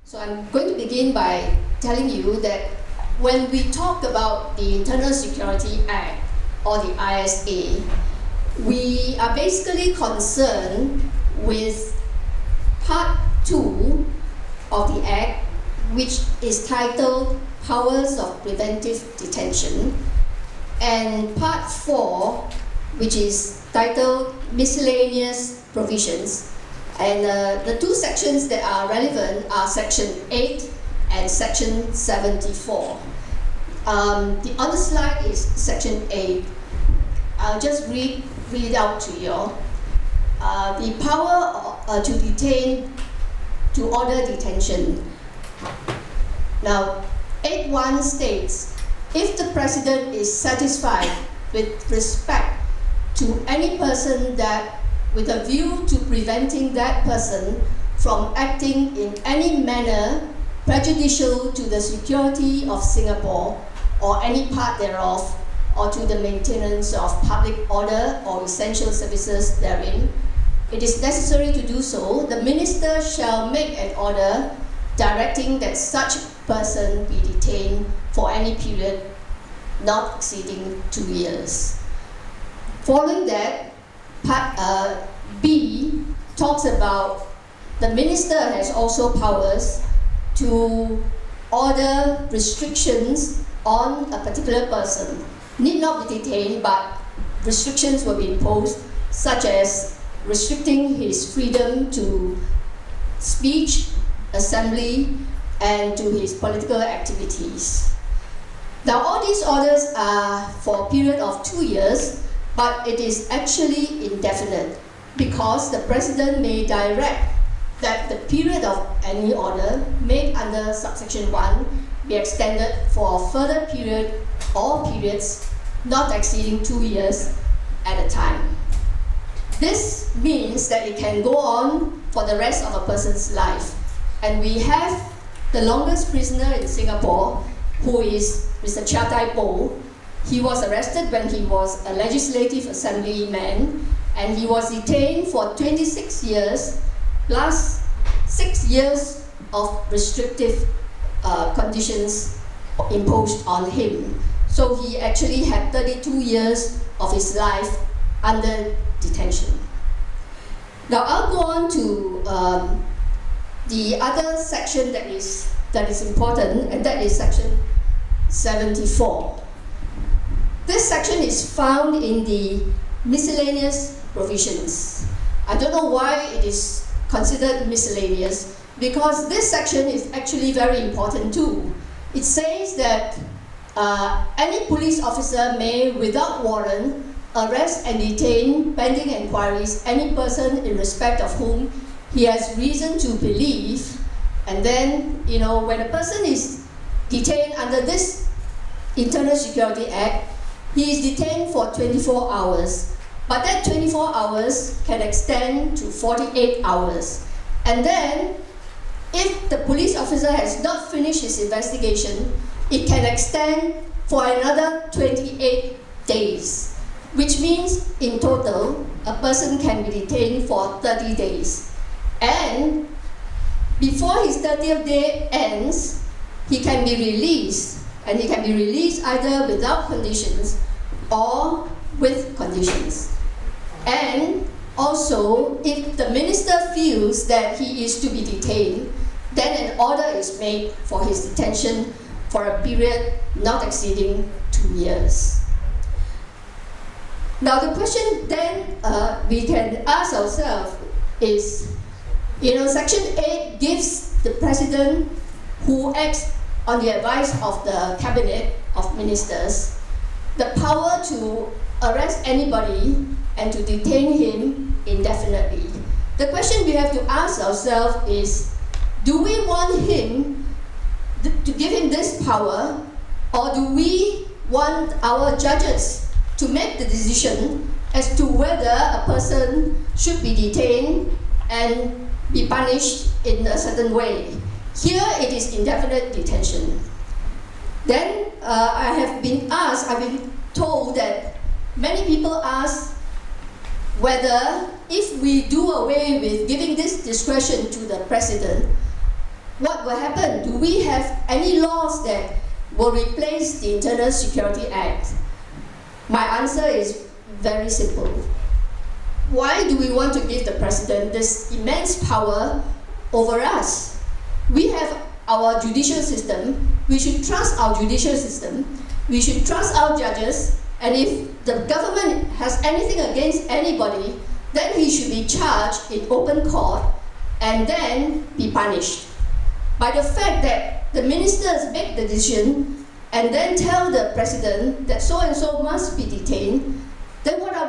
So I'm going to begin by telling you that when we talk about the Internal Security Act or the ISA, we are basically concerned with Part 2 of the Act, which is titled Powers of Preventive Detention, and Part 4, which is titled Miscellaneous Provisions. And the two sections that are relevant are Section 8 and Section 74. On the slide is Section 8. I'll just read it out to you. The power to detain, to order detention. Now, 8.1 states, if the President is satisfied with respect to any person that with a view to preventing that person from acting in any manner prejudicial to the security of Singapore or any part thereof, or to the maintenance of public order or essential services therein, it is necessary to do so, the Minister shall make an order directing that such person be detained for any period not exceeding 2 years. Following that, Part B talks about the Minister has also powers to order restrictions on a particular person. Need not be detained, but restrictions will be imposed, such as restricting his freedom to speech, assembly, and to his political activities. Now, all these orders are for a period of 2 years, but it is actually indefinite because the President may direct that the period of any order made under subsection 1 be extended for a further period or periods not exceeding 2 years at a time. This means that it can go on for the rest of a person's life. And we have the longest prisoner in Singapore, who is Mr. Chia Tai Po. He was arrested when he was a legislative assemblyman, and he was detained for 26 years plus 6 years of restrictive conditions imposed on him. So he actually had 32 years of his life under detention. Now I'll go on to the other section that is important, and that is Section 74. This section is found in the miscellaneous provisions. I don't know why it is considered miscellaneous, because this section is actually very important too. It says that any police officer may, without warrant, arrest and detain pending inquiries any person in respect of whom he has reason to believe. And then, when a person is detained under this Internal Security Act, he is detained for 24 hours. But that 24 hours can extend to 48 hours. And then, if the police officer has not finished his investigation, it can extend for another 28 days, which means in total, a person can be detained for 30 days. And before his 30th day ends, he can be released, and he can be released either without conditions or with conditions. And also, if the Minister feels that he is to be detained, then an order is made for his detention for a period not exceeding 2 years. Now the question then we can ask ourselves is, Section 8 gives the President, who acts on the advice of the Cabinet of Ministers, the power to arrest anybody and to detain him indefinitely. The question we have to ask ourselves is, do we want him to give him this power, or do we want our judges to make the decision as to whether a person should be detained and be punished in a certain way? Here it is indefinite detention. Then I've been told that many people ask whether if we do away with giving this discretion to the President, what will happen? Do we have any laws that will replace the Internal Security Act? My answer is very simple. Why do we want to give the President this immense power over us? We have our judicial system. We should trust our judicial system. We should trust our judges. And if the government has anything against anybody, then he should be charged in open court and then be punished. By the fact that the ministers make the decision and then tell the President that so and so must be detained, then how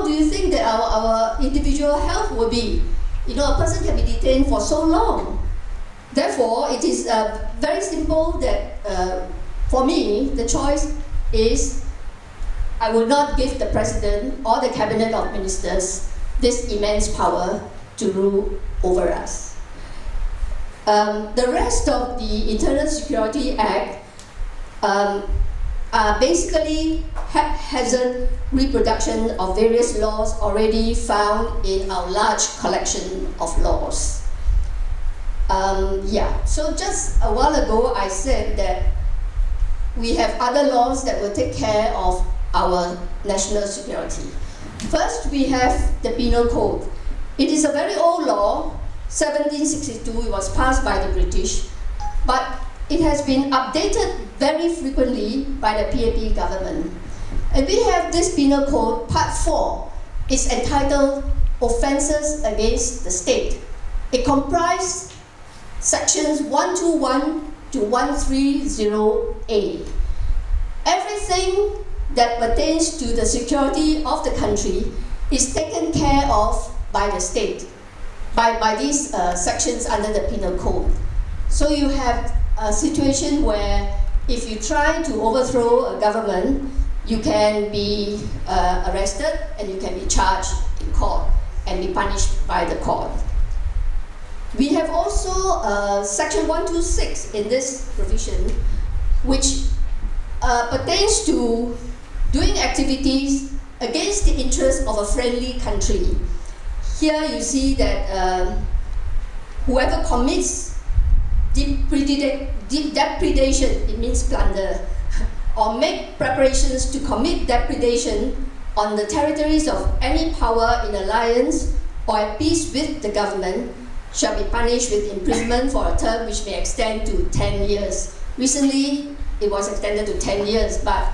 do you think that our individual health will be? A person can be detained for so long. Therefore, it is very simple that for me, the choice is I will not give the President or the Cabinet of Ministers this immense power to rule over us. The rest of the Internal Security Act are basically haphazard reproduction of various laws already found in our large collection of laws. So just a while ago I said that we have other laws that will take care of our national security. First, we have the Penal Code. It is a very old law, 1762, it was passed by the British, but it has been updated very frequently by the PAP government. And we have this Penal Code, Part 4. It's entitled Offences Against the State. It comprises sections 121 to 130A. Everything that pertains to the security of the country is taken care of by the state, by these sections under the Penal Code. So you have a situation where if you try to overthrow a government, you can be arrested and you can be charged in court and be punished by the court. We have also section 126 in this provision, which pertains to doing activities against the interests of a friendly country. Here you see that whoever commits depredation, it means plunder, or make preparations to commit depredation on the territories of any power in alliance or at peace with the government shall be punished with imprisonment for a term which may extend to 10 years. Recently, it was extended to 10 years, but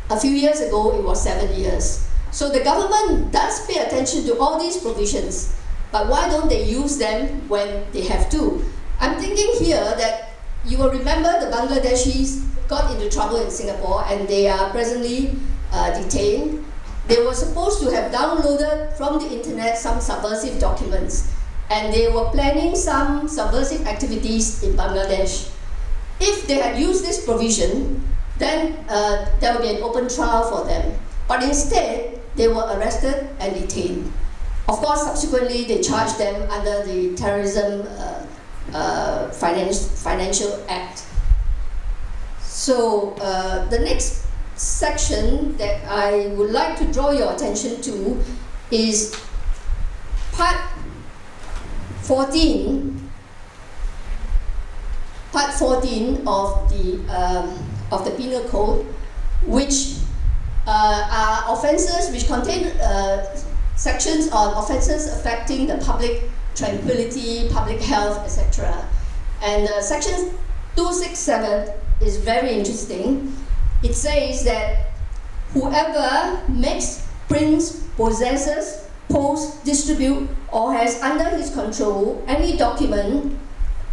a few years ago, it was 7 years. So the government does pay attention to all these provisions, but why don't they use them when they have to? I'm thinking here that you will remember the Bangladeshis got into trouble in Singapore and they are presently detained. They were supposed to have downloaded from the internet some subversive documents, and they were planning some subversive activities in Bangladesh. If they had used this provision, then there would be an open trial for them. But instead, they were arrested and detained. Of course, subsequently, they charged them under the Terrorism Financial Act. So the next section that I would like to draw your attention to is Part 14 of the Penal Code, which are offences which contain sections on offences affecting the public tranquility, public health, etc. And section 267 is very interesting. It says that whoever makes, prints, possesses, posts, distributes, or has under his control any document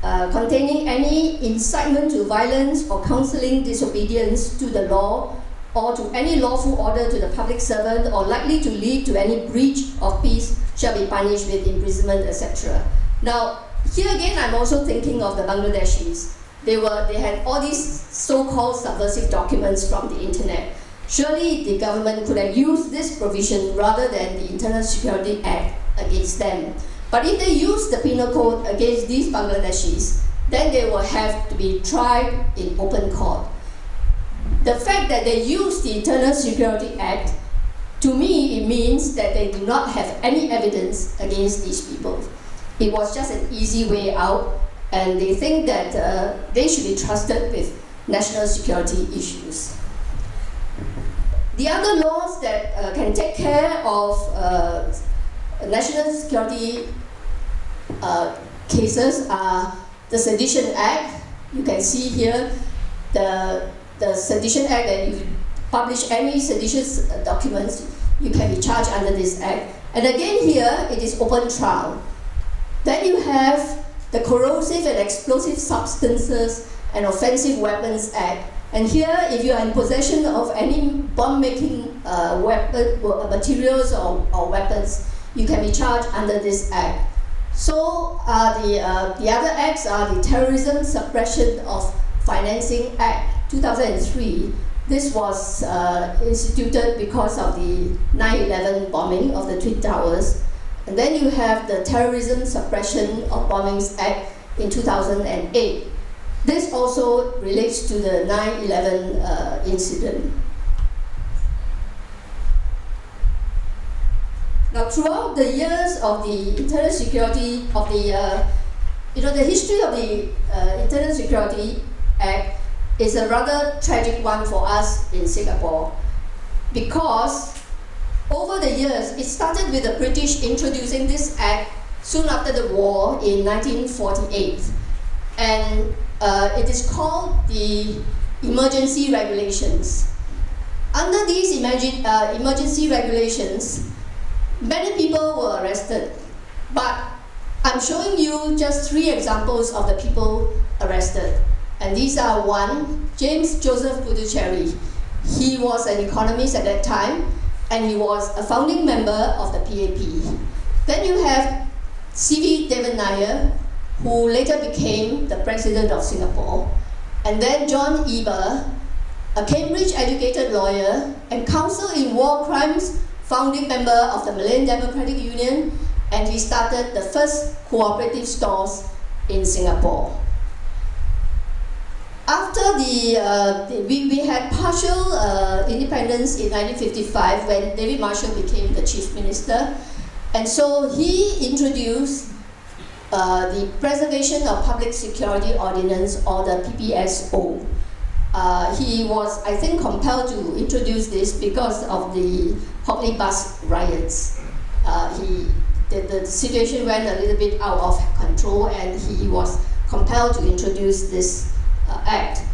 containing any incitement to violence or counseling disobedience to the law or to any lawful order to the public servant or likely to lead to any breach of peace shall be punished with imprisonment, etc. Now, here again, I'm also thinking of the Bangladeshis. They had all these so-called subversive documents from the internet. Surely the government could have used this provision rather than the Internal Security Act against them. But if they use the Penal Code against these Bangladeshis, then they will have to be tried in open court. The fact that they use the Internal Security Act, to me, it means that they do not have any evidence against these people. it was just an easy way out, and they think that they should be trusted with national security issues. The other laws that can take care of national security cases are the Sedition Act. You can see here the Sedition Act, that if you publish any seditious documents, you can be charged under this act. And again here, it is open trial. Then you have the Corrosive and Explosive Substances and Offensive Weapons Act. And here, if you are in possession of any bomb-making materials or weapons, you can be charged under this act. So the other acts are the Terrorism Suppression of Financing Act 2003. This was instituted because of the 9/11 bombing of the Twin Towers. And then you have the Terrorism Suppression of Bombings Act in 2008. This also relates to the 9/11 incident. Now, throughout the years of the internal security of the history of the Internal Security Act is a rather tragic one for us in Singapore, because over the years, it started with the British introducing this act soon after the war in 1948, and it is called the Emergency Regulations. Under these emergency regulations, many people were arrested, but I'm showing you just 3 examples of the people arrested. And these are: 1, James Joseph Pudducherry. He was an economist at that time, and he was a founding member of the PAP. Then you have C.V. Devan Nair, who later became the President of Singapore. And then John Eber, a Cambridge-educated lawyer and counsel in war crimes, founding member of the Malayan Democratic Union, and he started the first cooperative stores in Singapore. After we had partial independence in 1955 when David Marshall became the chief minister, and so he introduced the Preservation of Public Security Ordinance, or the PPSO. He was, I think, compelled to introduce this because of the Hockley bus riots. The situation went a little bit out of control, and he was compelled to introduce this act,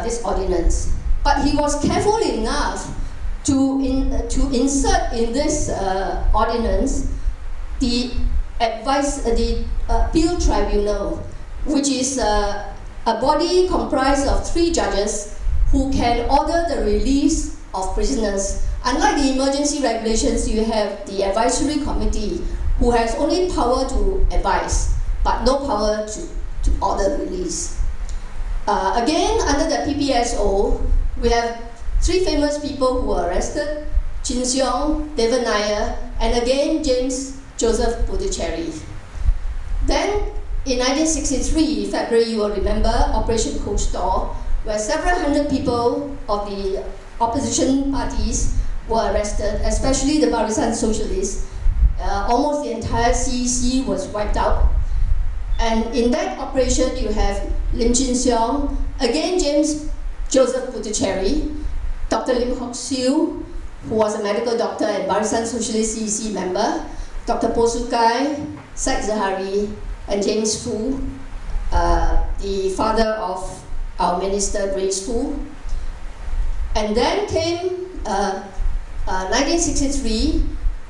this ordinance. But he was careful enough to insert in this ordinance the appeal tribunal, which is a body comprised of 3 judges who can order the release of prisoners. Unlike the emergency regulations, you have the advisory committee who has only power to advise, but no power to order release. Again, under the PPSO, we have 3 famous people who were arrested: Chin Seong, Devan Nair, and again James Joseph Pudducherry. Then, in 1963, February, you will remember Operation Cold Store, where several hundred people of the opposition parties were arrested, especially the Barisan Socialists. Almost the entire CEC was wiped out. And in that operation, you have Lim Chin Seong, again James Joseph Pudducherry, Dr. Lim Hock Siew, who was a medical doctor and Barisan Socialist CEC member, Dr. Po Sukai, Said Zahari, and James Foo, the father of our minister, Grace Foo. And then came 1963,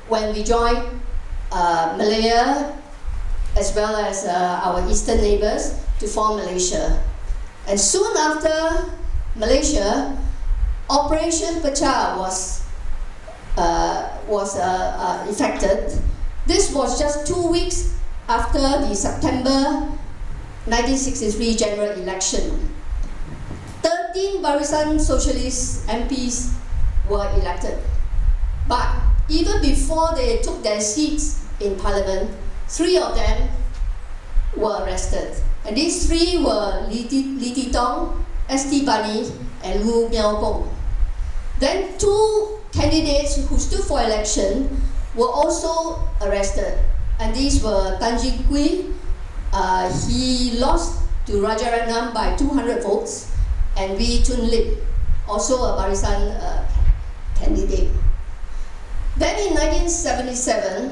when we joined Malaya as well as our eastern neighbors to form Malaysia. And soon after Malaysia, Operation Pecah was effected. This was just 2 weeks after the September 1963 general election. 13 Barisan Socialist MPs were elected. But even before they took their seats in Parliament, 3 of them were arrested. And these 3 were Lee Ti Tong, S.T. Bani, and Lu Miao Gong. Then 2 candidates who stood for election were also arrested. and these were Tan Jin Kui. He lost to Rajaratnam by 200 votes, and Wee Chun Lip, also a Barisan candidate. Then in 1977,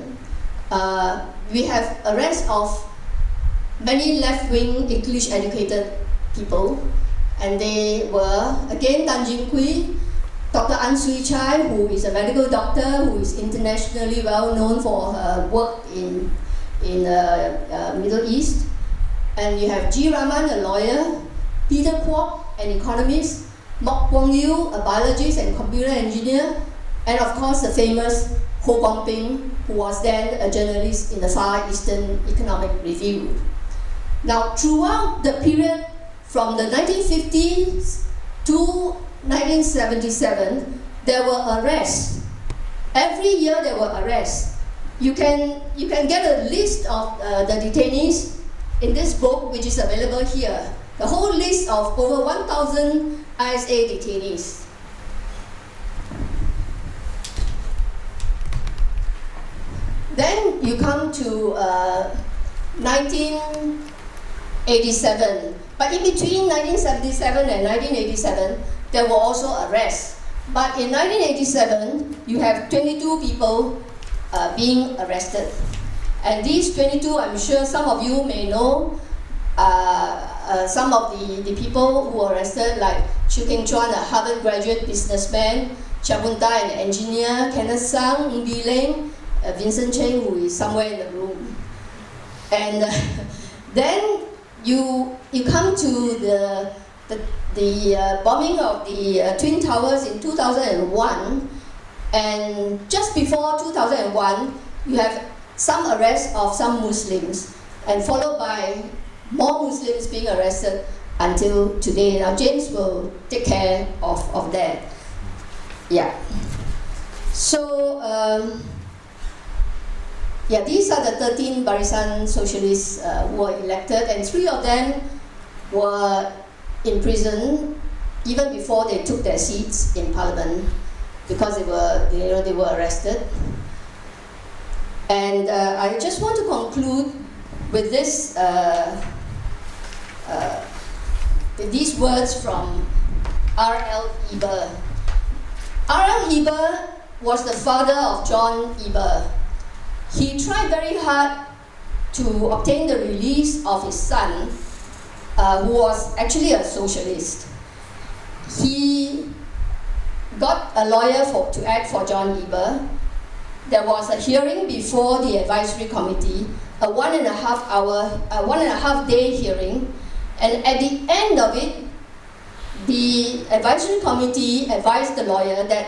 we have arrest of many left-wing English-educated people, and they were again Tan Jin Kui, Dr. An Sui Chai, who is a medical doctor who is internationally well known for her work in Middle East, and you have G. Raman, a lawyer, Peter Kwok, an economist, Mok Kwong Yu, a biologist and computer engineer, and of course the famous Ho Kwon Ping, who was then a journalist in the Far Eastern Economic Review. Now, throughout the period from the 1950s to 1977, there were arrests. Every year there were arrests. You can get a list of the detainees in this book, which is available here. The whole list of over 1,000 ISA detainees. Then you come to 1987. But in between 1977 and 1987, there were also arrests. But in 1987, you have 22 people being arrested. And these 22, I'm sure some of you may know some of the people who were arrested, like Chew Keng Chuan, a Harvard graduate businessman, Chia Boon Tai, an engineer, Kenneth Sang, Ng Bee Leng, Vincent Cheng, who is somewhere in the room. And then you come to the bombing of the Twin Towers in 2001, and just before 2001, you have some arrests of some Muslims, and followed by more Muslims being arrested until today. Now James will take care of that. Yeah. So, yeah, these are the 13 Barisan Socialists who were elected, and 3 of them were in prison even before they took their seats in Parliament because they were arrested. And I just want to conclude with this, these words from R.L. Eber. R.L. Eber was the father of John Eber. He tried very hard to obtain the release of his son, who was actually a socialist. He got a lawyer to act for John Eber. There was a hearing before the advisory committee, a 1.5 day hearing, and at the end of it, the advisory committee advised the lawyer that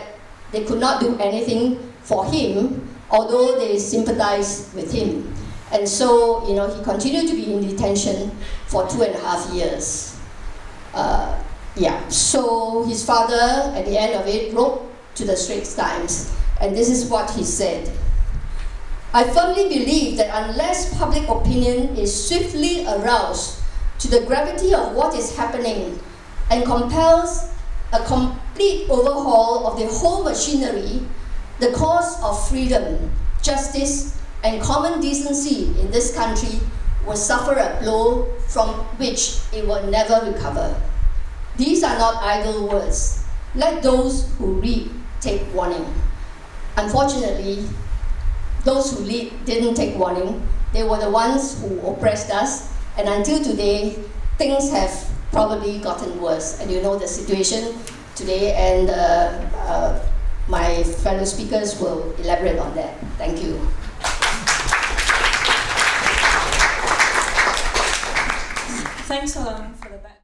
they could not do anything for him, although they sympathized with him. And so, he continued to be in detention for 2.5 years. So his father, at the end of it, wrote to the Straits Times, and this is what he said. I firmly believe that unless public opinion is swiftly aroused to the gravity of what is happening and compels a complete overhaul of the whole machinery, the cause of freedom, justice, and common decency in this country will suffer a blow from which it will never recover. These are not idle words. Let those who read take warning. Unfortunately, those who lead didn't take warning. They were the ones who oppressed us, and until today, things have probably gotten worse. And you know the situation today, and my fellow speakers will elaborate on that. Thank you. Thanks, Soh Lung.